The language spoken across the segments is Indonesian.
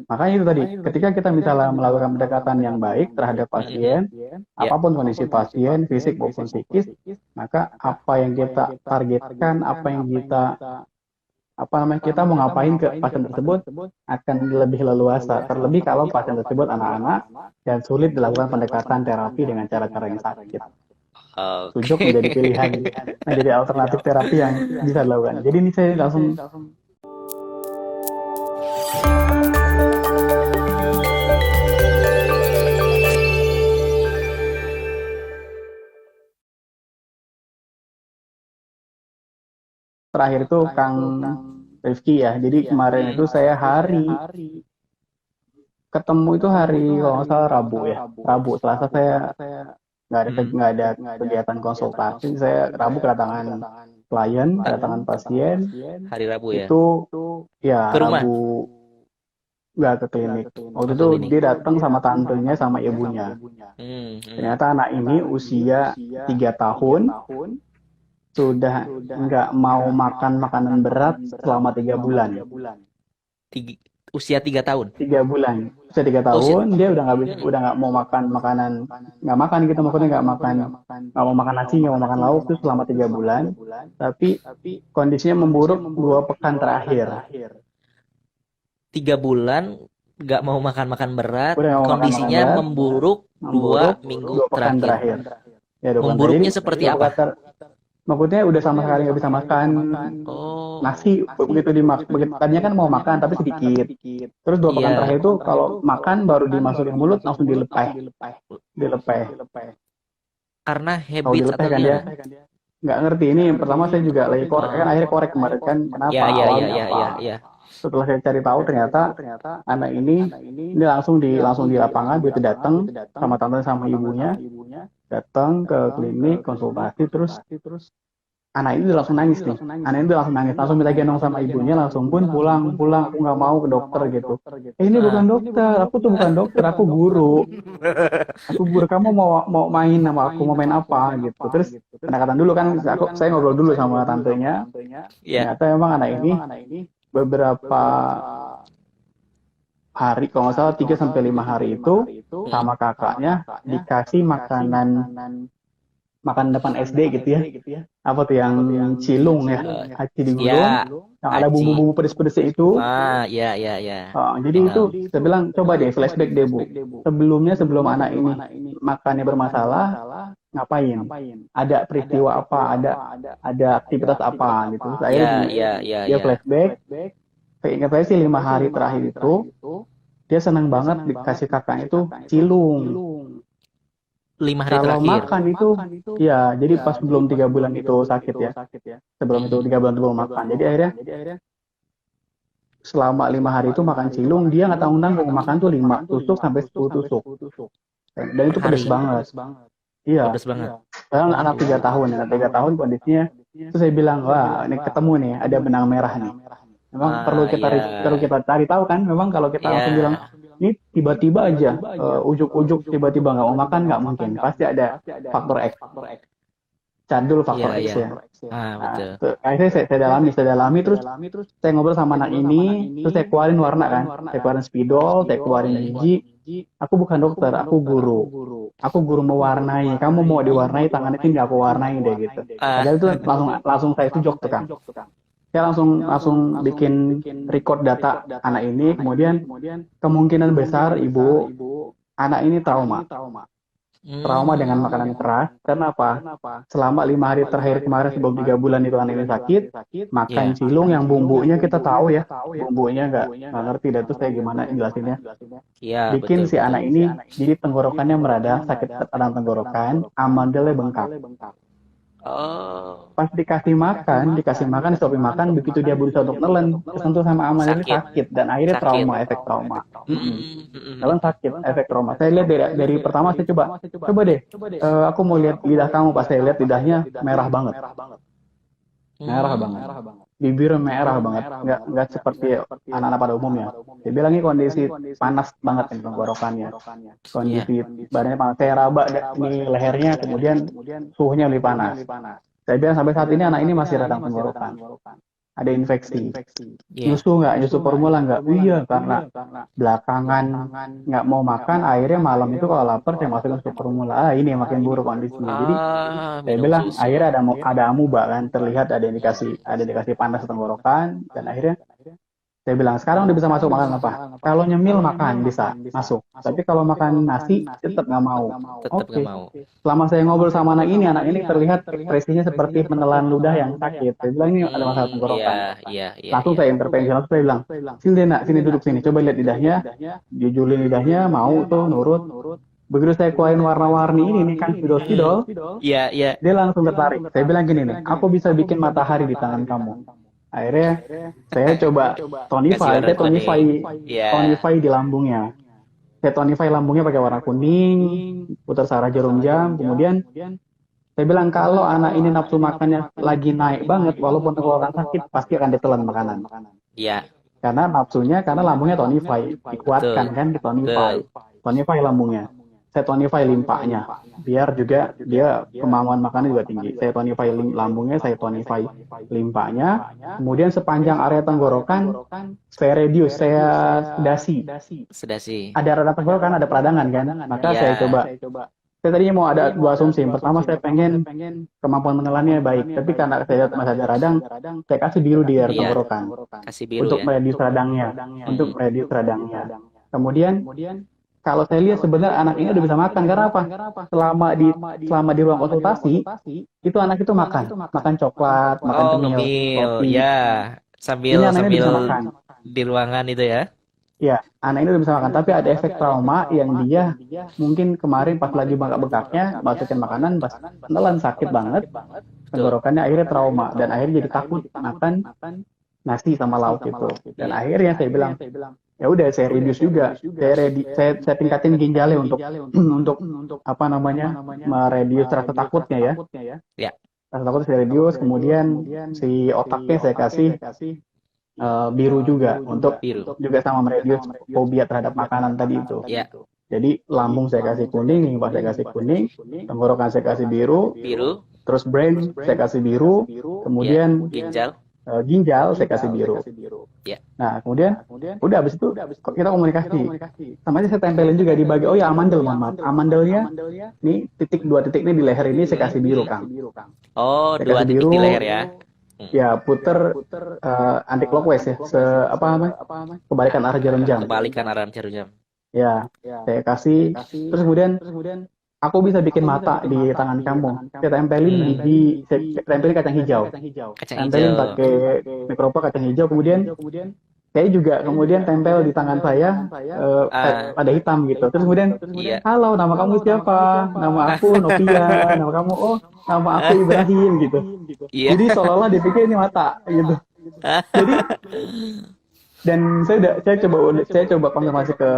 Makanya itu tadi, ketika kita misalnya melakukan pendekatan yang baik terhadap pasien, Ya. apapun kondisi pasien, fisik maupun psikis, maka apa yang kita targetkan, apa yang kita kita mau ngapain ke pasien tersebut akan lebih leluasa. Terlebih kalau pasien tersebut anak-anak dan sulit dilakukan pendekatan terapi dengan cara-cara yang sakit. Sujuk Oke. menjadi pilihan, menjadi alternatif terapi yang bisa dilakukan. Jadi ini saya langsung terakhir itu Kang Rifki ya. Jadi kemarin itu saya ketemu itu hari kalau nggak salah Rabu ya. Rabu, Selasa saya nggak ada kegiatan konsultasi. Saya Rabu kedatangan klien, kedatangan pasien. Hari Rabu ya. Itu ya Ke rumah. Rabu nggak ke klinik. Waktu Oh, ke itu klinik. dia datang sama tantenya sama ibunya. Hmm, hmm. Ternyata anak ini usia 3 tahun sudah nggak mau makan makanan berat selama 3 bulan. Tiga- Usia 3 tahun. 3 bulan, usia tiga Usia. tahun dia Hmm. udah nggak mau makan makanan, nggak makan gitu, maksudnya nggak mau makan nasi, nggak mau makan lauk itu selama 3 bulan. Tapi kondisinya memburuk 2 pekan terakhir. 3 bulan nggak mau makan makan berat, Udah nggak mau makan makanan kondisinya berat, memburuk dua memburuk minggu 2 pekan terakhir. terakhir. Ya 2 pekan terakhir. Memburuknya Jadi seperti dua apa? pekan ter maksudnya udah sama sekali nggak bisa makan nasi. Oh, Begitu tadinya kan mau makan tapi sedikit. Terus 2 pekan iya. terakhir itu kalau makan baru dimasukin mulut langsung dilepeh, dilepeh. Karena Tahu habits dilepeh atau kan dia? gimana? Nggak ngerti. Ini yang pertama saya juga lagi korek kan, Oh, akhirnya korek kemarin kan kenapa, ya, ya, ya, awalnya ya, apa. ya, ya. Setelah saya cari tahu ternyata anak ini langsung di lapangan begitu datang sama tante sama ibunya, datang ke klinik konsultasi. Terus anak ini udah langsung nangis nih. Anak ini udah langsung nangis, langsung minta gendong sama ibunya, langsung pun pulang pulang, aku nggak mau ke dokter gitu. Ini bukan Ah. dokter, aku tuh bukan dokter, aku guru. Aku guru, kamu mau mau main sama aku, mau main apa gitu. Terus pendekatan dulu kan, saya ngobrol dulu sama tantenya. Ya. Ternyata emang anak ini beberapa hari, kalau nggak salah 3 sampai 5 hari itu Mm. sama kakaknya dikasih makanan, makan depan SD gitu ya. Apa tuh yang cilung ya, Eh, aci digulung, ya, yang ada aci. bumbu-bumbu pedes-pedesnya itu. Ya, ya, ya. Jadi Ya itu tahu. saya bilang coba deh flashback deh Bu. Sebelumnya, sebelum anak ini makannya bermasalah, ngapain? Ada peristiwa apa? Ada aktivitas apa gitu. Terus akhirnya Ya, ya, ya, dia ya. flashback. Seingat saya sih 5 hari terakhir itu dia senang banget dikasih kakaknya itu cilung. 5 hari Kalau terakhir. makan itu ya, jadi pas belum 3 bulan itu sakit ya. Sebelum itu Mm-mm. 3 bulan itu belum makan. Jadi akhirnya selama 5 hari itu makan cilung, dia nggak tanggung-tanggung makan tuh 5 tusuk sampai 10 tusuk. Dan itu Per pedes hari. banget. Iya. Pedas banget. Padahal anak Waduh. 3 tahun, anak 3 tahun kondisinya. Terus saya bilang, wah ini ketemu nih, ada benang merah nih. Memang Ah, perlu ya. kita cari tahu kan. Memang kalau kita langsung bilang, Ya. ini tiba-tiba aja, ujuk-ujuk tiba-tiba nggak mau makan, nggak mungkin. Pasti ada faktor X. Cari dulu Iya, faktor X iya. ya. Ah, Nah, betul. akhirnya saya dalami, terus saya ngobrol sama anak ini, terus saya keluarin warna kan. Saya keluarin spidol, saya keluarin Mm. biji. Aku bukan dokter, aku guru. Aku guru mewarnai. Kamu mau diwarnai tangan itu nggak aku warnai deh gitu. Ah, Padahal itu langsung langsung saya tujuk tuh kan. Saya langsung langsung bikin record data anak ini. Kemudian kemungkinan besar ibu anak ini trauma. Trauma dengan makanan hmm. keras. Karena apa? Selama 5 hari terakhir kemarin sebelum 3 bulan itu anak ini sakit, makan Ya. cilung yang bumbunya kita tahu ya, bumbunya nggak ngerti. Dan itu saya gimana jelasinnya. Ya, Bikin betul, si betul. anak ini jadi tenggorokannya merada, sakit radang tenggorokan, amandelnya bengkak. Oh, Pas dikasih makan, disuapin makan, begitu dia berusaha untuk nelen, kesentuh sama amandelnya sakit. sakit, dan akhirnya Sakit. trauma, efek trauma. Mm-mm. Mm, mm, mm, Kan mm. sakit, efek trauma. Saya lihat dari pertama saya coba deh, aku mau lihat lidah kamu. Pas saya lihat lidahnya merah banget, merah banget, Hmm. bibir merah banget, nggak seperti anak-anak pada umumnya. Dia bilang ini kondisi panas banget nih tenggorokannya, Iya. kondisi badannya panas. Saya raba di lehernya, kemudian suhunya lebih panas. Saya bilang sampai saat ini anak ini masih radang tenggorokan. ada infeksi. Iya. Nyusu nggak? Nyusu formula nggak? Iya, karena belakangan nggak mau makan, akhirnya malam itu kalau lapar saya masukin susu formula. Ini makin buruk kondisinya. Jadi saya Minum bilang susu. akhirnya ada amuba kan, terlihat ada indikasi panas tenggorokan, dan akhirnya saya bilang sekarang udah bisa masuk makan apa? Kalau nyemil makan bisa masuk, tapi kalau makan nasi tetap nggak mau. Tetap nggak Oke. mau. Selama saya ngobrol sama anak ini terlihat ekspresinya seperti menelan ludah yang sakit. Saya bilang ini ada masalah Iya, tenggorokan. iya, iya, Langsung iya. saya intervensi, langsung saya bilang, sini nak, sini duduk sini, coba lihat lidahnya, jujulin lidahnya, mau tuh nurut. Begitu saya keluarin warna-warni ini nih kan spidol-spidol, Iya, iya. dia langsung tertarik. Saya bilang gini nih, aku bisa bikin matahari di tangan kamu. Akhirnya saya coba Kasih warna kuning. Iya. tonify di lambungnya. Saya tonify lambungnya pakai warna kuning, putar saraf jarum jam, kemudian saya bilang kalau anak ini nafsu makannya lagi naik banget, walaupun tenggorokan sakit, pasti akan ditelan makanan. Iya, Karena nafsunya, karena lambungnya tonify, dikuatkan betul. kan, ditonify. Betul. Tonify lambungnya. Saya tonify limpahnya, biar juga dia kemampuan makannya juga tinggi. Saya tonify lambungnya, saya tonify limpahnya. Kemudian sepanjang area tenggorokan, saya reduce, saya sedasi. Sudah sih. Ada radang tenggorokan, ada peradangan kan. Maka Iya. saya coba. Saya tadinya mau ada dua asumsi. Yang pertama saya pengen kemampuan menelannya baik, tapi karena saya lihat masih ada radang, saya kasih biru di area Iya. tenggorokan Kasih biru untuk ya. mereduce radangnya, Hmm. Kemudian kalau saya lihat sebenarnya anak ini udah bisa makan karena apa? Selama di ruang konsultasi itu anak itu makan coklat, makan Oh, cemil, ngemil. roti. Ya, Ini sambil anak ini udah bisa makan. di ruangan itu ya. Ya, anak ini udah bisa makan, tapi ada efek trauma yang dia mungkin kemarin pas lagi bengkak-bengkaknya masukin makanan pas menelan sakit banget, tenggorokannya akhirnya trauma dan akhirnya jadi takut makan nasi sama lauk itu. Dan akhirnya saya bilang, ya udah saya reduce juga, saya tingkatin ginjalnya untuk untuk apa namanya meredius rasa takutnya ya. Ya. Rasa takutnya saya reduce, kemudian si otaknya saya kasih biru juga untuk Biru. juga sama meredius fobia terhadap makanan tadi itu. Ya. Jadi lambung saya kasih kuning, limpa saya kasih kuning, tenggorokan saya kasih biru, Biru. terus brain saya kasih biru, kemudian Ginjal. ginjal saya kasih biru. Ya. Nah, kemudian udah habis itu kita komunikasi. Sama aja saya tempelin juga di bagian, oh ya amandel, mohon maaf. Amandelnya, nih dua titik ini di leher ini saya kasih biru, Kang. Oh, Saya 2 kasih titik biru, di leher ya. ya puter anti clockwise ya, apa namanya? Kebalikan arah jarum jam. Kebalikan arah jarum jam. Ya, saya kasih. Terus kemudian aku bisa bikin mata di tangan kamu. Saya tempelin gigi, saya tempelin kacang hijau. Kacang Tempelin hijau. pakai mikropa kacang hijau. Kemudian saya juga kemudian tempel di tangan saya ada hitam gitu. Terus kemudian, Iya. halo, nama kamu siapa? Nama aku Novia. Nama kamu, oh, nama aku Ibrahim gitu. Iya. Jadi seolah-olah dipikir ini mata gitu. Jadi dan saya coba konfirmasi ke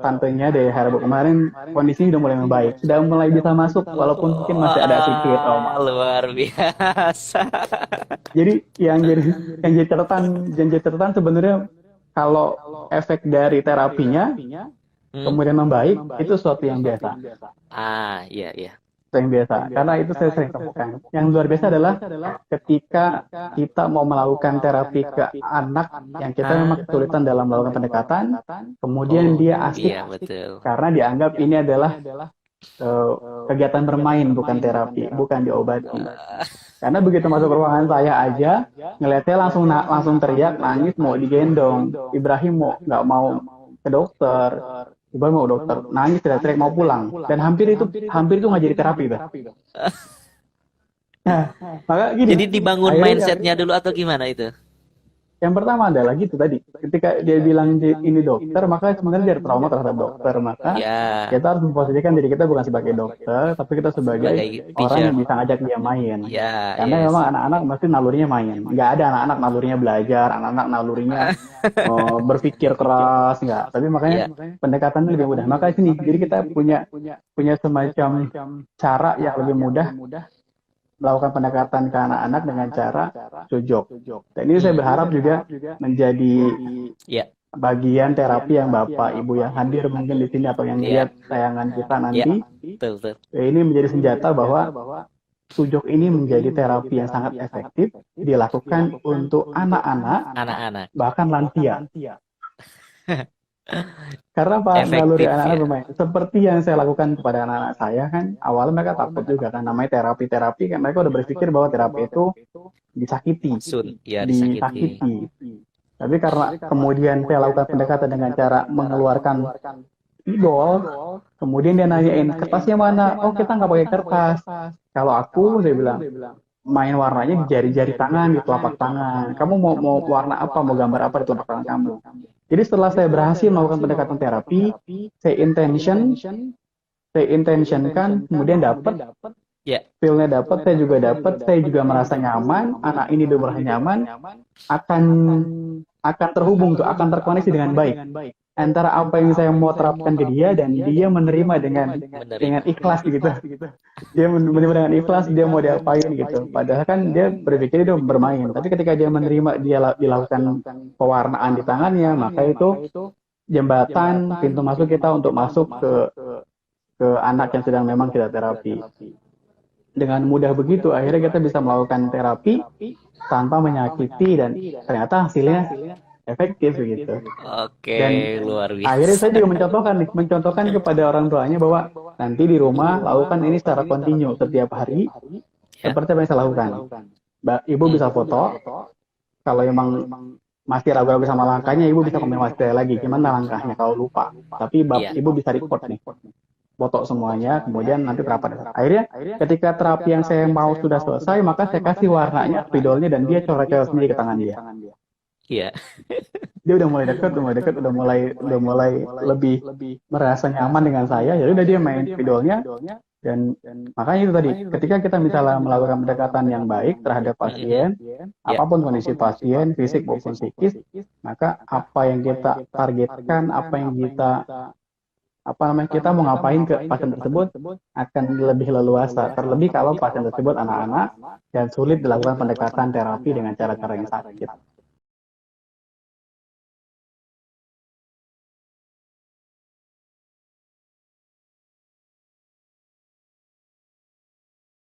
tantenya dari Harabu kemarin, kondisinya udah mulai membaik, sudah mulai bisa masuk walaupun mungkin masih ada sedikit trauma. Luar biasa. Jadi yang jadi catatan sebenarnya kalau efek dari terapinya kemudian membaik itu sesuatu yang biasa. Iya, iya. Yang biasa, karena itu saya sering temukan. Yang luar biasa adalah ketika kita mau melakukan terapi ke anak yang kita memang kesulitan dalam melakukan pendekatan, kemudian dia asik Iya, betul. karena dianggap ini adalah kegiatan bermain, bukan terapi, bukan diobati. Karena begitu masuk ruangan saya aja, ngeliat saya langsung teriak, nangis, mau digendong. Ibrahim nggak mau ke dokter. Ibu mau dokter, nangis teriak mau pulang, dan hampir itu nggak jadi terapi, Bah. Nah, maka gini. Jadi dibangun mindsetnya dulu atau gimana itu? Yang pertama adalah gitu tadi, ketika dia bilang ini dokter, maka sebenarnya dia trauma terhadap dokter, maka kita harus memposisikan diri kita bukan sebagai dokter, tapi kita sebagai orang yang bisa ngajak dia main. Karena memang anak-anak mesti nalurinya main. Nggak ada anak-anak nalurinya belajar, anak-anak nalurinya berpikir keras, nggak. Tapi makanya pendekatannya lebih mudah. Maka sini, jadi kita punya semacam cara yang lebih mudah melakukan pendekatan ke anak-anak dengan cara sujok. Dan ini saya berharap juga menjadi bagian terapi yang Bapak Ibu yang hadir mungkin di sini atau yang lihat tayangan kita nanti. Ini menjadi senjata bahwa Sujok ini menjadi terapi yang sangat efektif dilakukan untuk anak-anak Anak-anak. bahkan lansia. Karena apa? Naluri Efektif anak-anak ya. bermain. Seperti yang saya lakukan kepada anak-anak saya kan, awalnya mereka takut juga kan namanya terapi-terapi kan mereka udah berpikir bahwa terapi itu disakiti, Ya disakiti. disakiti. Tapi karena kemudian saya lakukan pendekatan dengan cara mengeluarkan idol, kemudian dia nanyain kertasnya mana? Oh kita nggak pakai kertas. Kalau aku, saya bilang main warnanya di jari-jari tangan, di telapak tangan. Kamu mau warna apa, mau gambar apa di telapak tangan kamu. Jadi setelah saya berhasil melakukan pendekatan terapi, saya intentionkan, kemudian dapat, Ya. feel-nya dapat, saya juga dapat, saya juga merasa nyaman, anak ini udah merasa nyaman, akan terhubung tuh, akan terkoneksi dengan baik antara apa yang saya mau terapkan ke dia dan dia menerima dengan ikhlas gitu. Dia menerima dengan ikhlas, dia mau diapain gitu. Padahal kan dia berpikir dia bermain, tapi ketika dia menerima dia dilakukan pewarnaan di tangannya, maka itu jembatan pintu masuk kita untuk masuk ke anak yang sedang memang kita terapi. Dengan mudah begitu akhirnya kita bisa melakukan terapi tanpa menyakiti dan ternyata hasilnya efektif begitu. Oke, Dan luar akhirnya saya biasa. juga mencontohkan kepada orang tuanya bahwa nanti di rumah lakukan ini secara kontinu setiap hari Ya. seperti apa yang saya lakukan. Ibu bisa foto, kalau emang masih ragu-ragu sama langkahnya, ibu bisa konfirmasi lagi gimana langkahnya kalau lupa. Tapi Iya. ibu bisa record nih, foto semuanya, kemudian nanti terapan. Akhirnya ketika terapi yang saya mau sudah selesai, maka saya kasih warnanya, spidolnya, dan dia coret-coret sendiri ke tangan dia. Iya. Dia udah mulai dekat, udah mulai lebih merasa nyaman dengan saya. Ya udah dia main spidolnya, dan makanya itu tadi, ketika kita misalnya melakukan pendekatan yang baik terhadap pasien, Ya. apapun kondisi pasien, fisik maupun psikis, maka apa yang kita targetkan, kita mau ngapain ke pasien tersebut akan lebih leluasa. Terlebih kalau pasien tersebut anak-anak dan sulit dilakukan pendekatan terapi dengan cara-cara yang sakit.